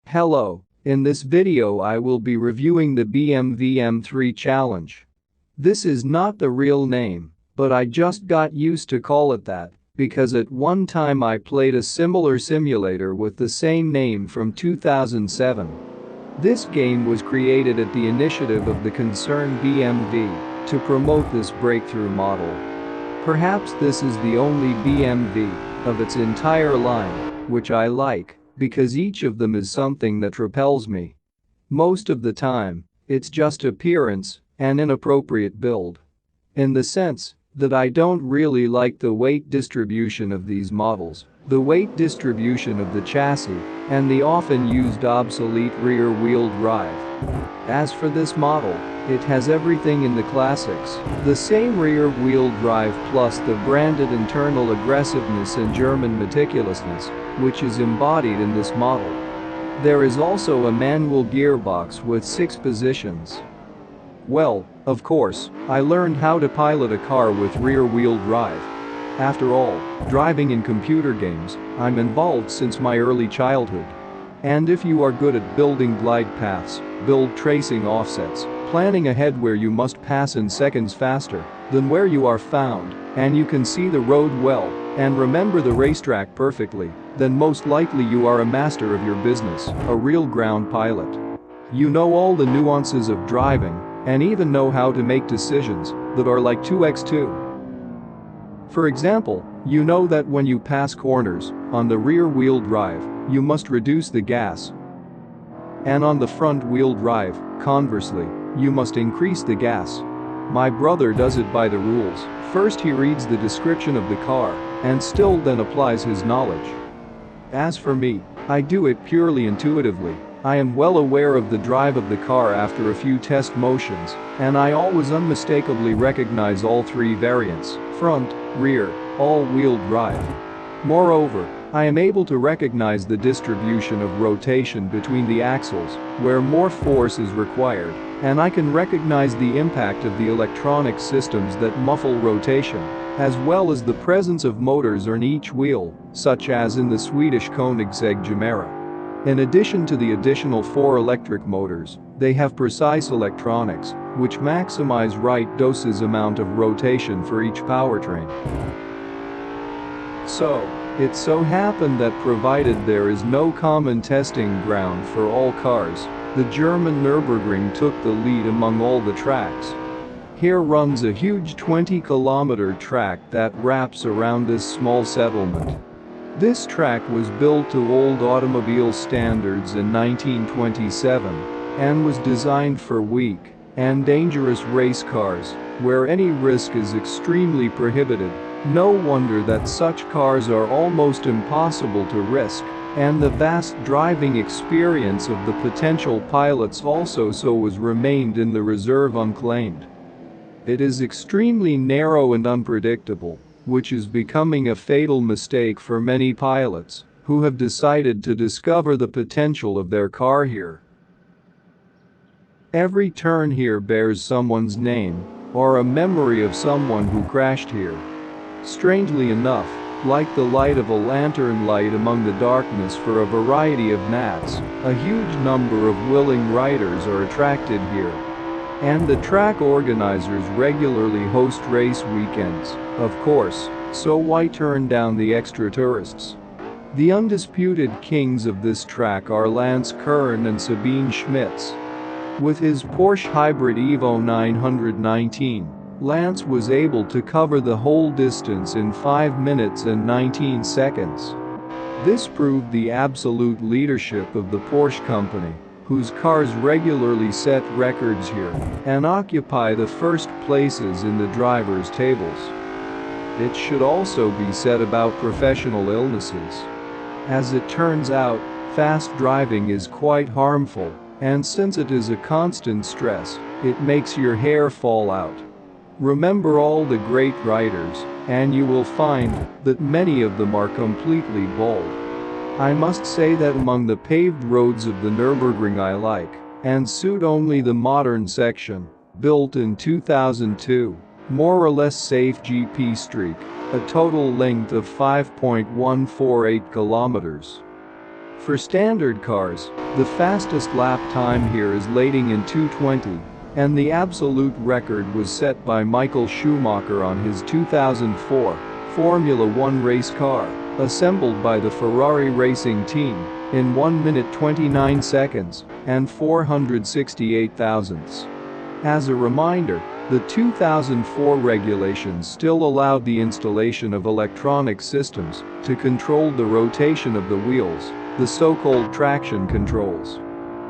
Hello, in this video I will be reviewing the BMW M3 challenge. This is not the real name, but I just got used to call it that because at one time I played a similar simulator with the same name from 2007. This game was created at the initiative of the concerned BMW to promote this breakthrough model. Perhaps this is the only BMW of its entire line, which I like, because each of them is something that repels me. Most of the time, it's just appearance and inappropriate build. In the sense that I don't really like the weight distribution of these models, the weight distribution of the chassis, and the often used obsolete rear-wheel drive. As for this model, it has everything in the classics, the same rear-wheel drive plus the branded internal aggressiveness and German meticulousness, which is embodied in this model. There is also a manual gearbox with 6 positions. Well, of course, I learned how to pilot a car with rear-wheel drive. After all, driving in computer games, I'm involved since my early childhood. And if you are good at building glide paths, build tracing offsets, planning ahead where you must pass in seconds faster than where you are found, and you can see the road well and remember the racetrack perfectly, then most likely you are a master of your business, a real ground pilot. You know all the nuances of driving and even know how to make decisions that are like 2x2. For example, you know that when you pass corners on the rear-wheel drive, you must reduce the gas. And on the front-wheel drive, conversely, you must increase the gas. My brother does it by the rules. First he reads the description of the car and still then applies his knowledge. As for me, I do it purely intuitively. I am well aware of the drive of the car after a few test motions, and I always unmistakably recognize all 3 variants: front, rear, all-wheel drive. Moreover, I am able to recognize the distribution of rotation between the axles, where more force is required, and I can recognize the impact of the electronic systems that muffle rotation, as well as the presence of motors on each wheel, such as in the Swedish Koenigsegg Gemera. In addition to the additional 4 electric motors, they have precise electronics, which maximize right doses amount of rotation for each powertrain. So, it so happened that provided there is no common testing ground for all cars, the German Nurburgring took the lead among all the tracks. Here runs a huge 20-kilometer track that wraps around this small settlement. This track was built to old automobile standards in 1927 and was designed for weak and dangerous race cars, where any risk is extremely prohibited. No wonder that such cars are almost impossible to risk, and the vast driving experience of the potential pilots also so has remained in the reserve unclaimed. It is extremely narrow and unpredictable, which is becoming a fatal mistake for many pilots who have decided to discover the potential of their car here. Every turn here bears someone's name or a memory of someone who crashed here. Strangely enough, like the light of a lantern light among the darkness for a variety of gnats, a huge number of willing riders are attracted here. And the track organizers regularly host race weekends, of course, so why turn down the extra tourists? The undisputed kings of this track are Lance Kern and Sabine Schmitz. With his Porsche Hybrid Evo 919, Lance was able to cover the whole distance in 5 minutes and 19 seconds. This proved the absolute leadership of the Porsche company, whose cars regularly set records here and occupy the first places in the drivers' tables. It should also be said about professional illnesses. As it turns out, fast driving is quite harmful, and since it is a constant stress, it makes your hair fall out. Remember all the great riders, and you will find that many of them are completely bald. I must say that among the paved roads of the Nürburgring I like and suit only the modern section, built in 2002, more or less safe GP Strecke, a total length of 5.148 kilometers. For standard cars, the fastest lap time here is lating in 2:20, and the absolute record was set by Michael Schumacher on his 2004 Formula One race car, assembled by the Ferrari racing team, in 1 minute 29 seconds and 468 thousandths. As a reminder, the 2004 regulations still allowed the installation of electronic systems to control the rotation of the wheels, the so-called traction controls.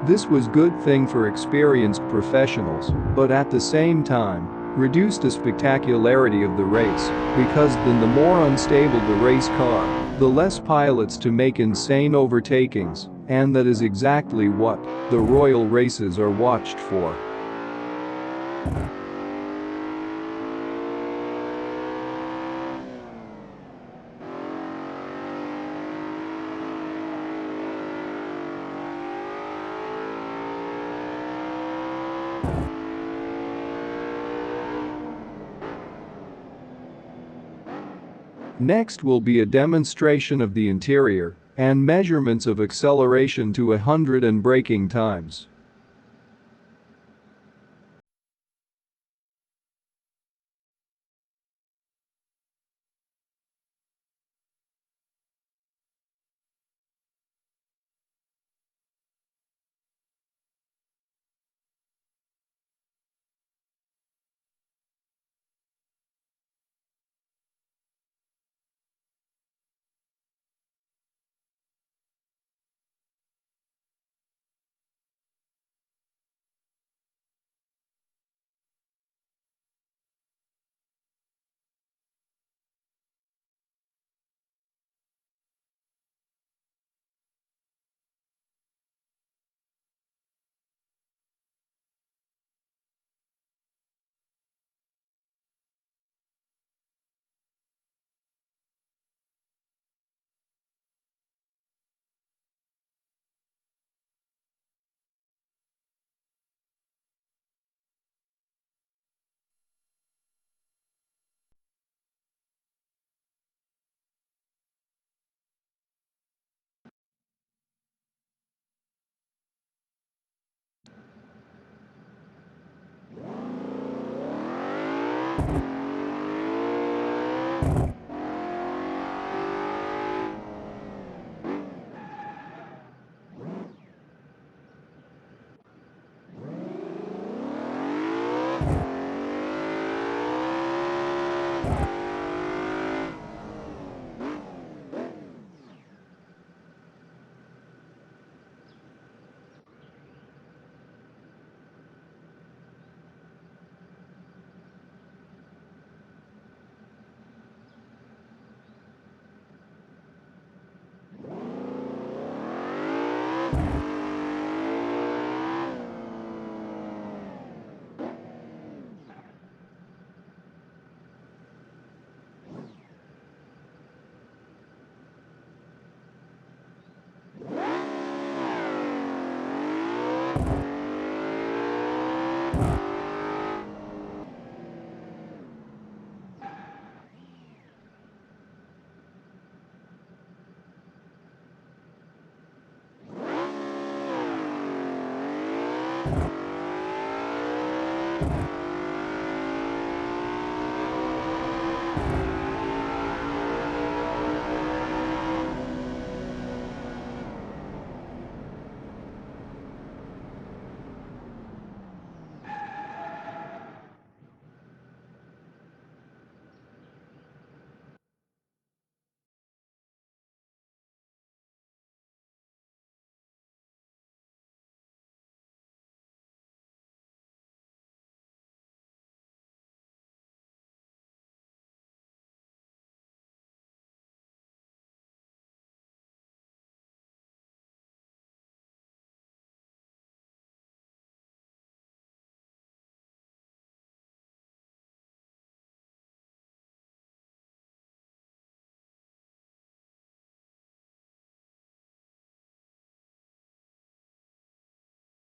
This was good thing for experienced professionals, but at the same time, reduced the spectacularity of the race, because then the more unstable the race car, the less pilots to make insane overtakings, and that is exactly what the royal races are watched for. Next will be a demonstration of the interior and measurements of acceleration to 100 and braking times.